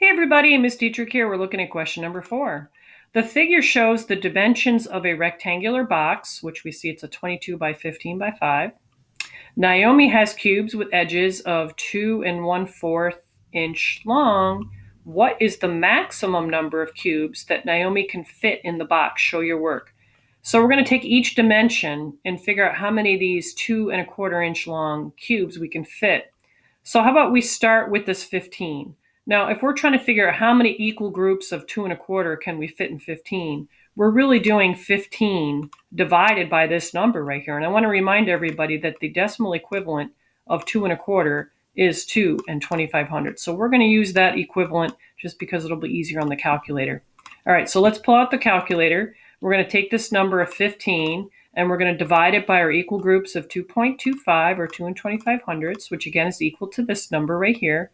Hey everybody, Miss Dietrich here. We're looking at question number 4. The figure shows the dimensions of a rectangular box, which we see it's a 22 by 15 by 5. Naomi has cubes with edges of 2 1/4 inch long. What is the maximum number of cubes that Naomi can fit in the box? Show your work. So we're going to take each dimension and figure out how many of these 2 1/4 inch long cubes we can fit. So how about we start with this 15? Now, if we're trying to figure out how many equal groups of 2 1/4 can we fit in 15, we're really doing 15 divided by this number right here. And I want to remind everybody that the decimal equivalent of 2 1/4 is 2 2/2500. So we're going to use that equivalent just because it'll be easier on the calculator. All right, so let's pull out the calculator. We're going to take this number of 15 and we're going to divide it by our equal groups of 2.25 or 2 2/2500, which again is equal to this number right here.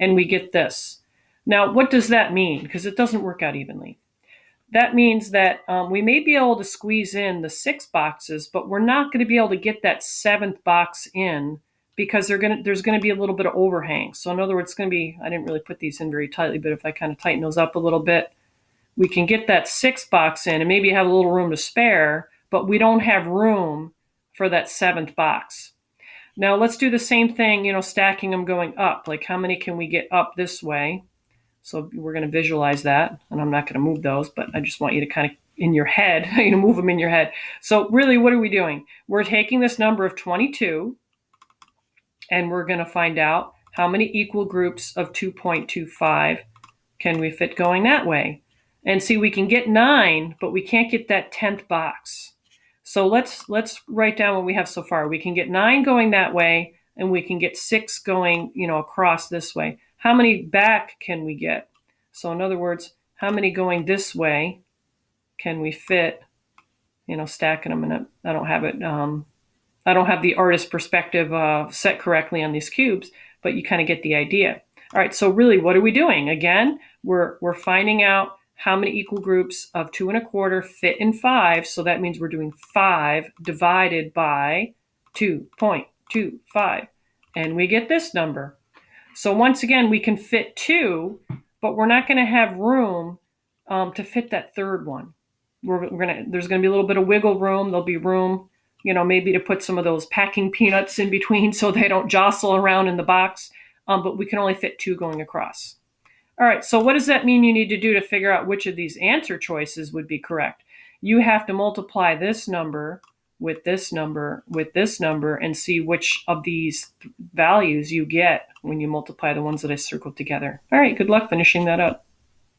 And we get this. Now, what does that mean? Because it doesn't work out evenly. That means that we may be able to squeeze in the 6 boxes, but we're not going to be able to get that 7th box in because there's going to be a little bit of overhang. So in other words, it's going to be, I didn't really put these in very tightly, but if I kind of tighten those up a little bit, we can get that 6th box in and maybe have a little room to spare, but we don't have room for that 7th box. Now let's do the same thing, stacking them going up. Like how many can we get up this way? So we're going to visualize that, and I'm not going to move those, but I just want you to kind of in your head, move them in your head. So really, what are we doing? We're taking this number of 22, and we're going to find out how many equal groups of 2.25 can we fit going that way. And see, we can get 9, but we can't get that 10th box. So let's write down what we have so far. We can get 9 going that way, and we can get 6 going, across this way. How many back can we get? So in other words, how many going this way can we fit, stacking them? And I don't have it. I don't have the artist perspective set correctly on these cubes, but you kind of get the idea. All right, so really, what are we doing? Again, we're finding out how many equal groups of 2 1/4 fit in 5. So that means we're doing 5 divided by 2.25. And we get this number. So once again, we can fit 2, but we're not going to have room to fit that 3rd one. There's going to be a little bit of wiggle room. There'll be room, maybe to put some of those packing peanuts in between so they don't jostle around in the box. But we can only fit 2 going across. All right, so what does that mean you need to do to figure out which of these answer choices would be correct? You have to multiply this number with this number with this number and see which of these values you get when you multiply the ones that I circled together. All right, good luck finishing that up.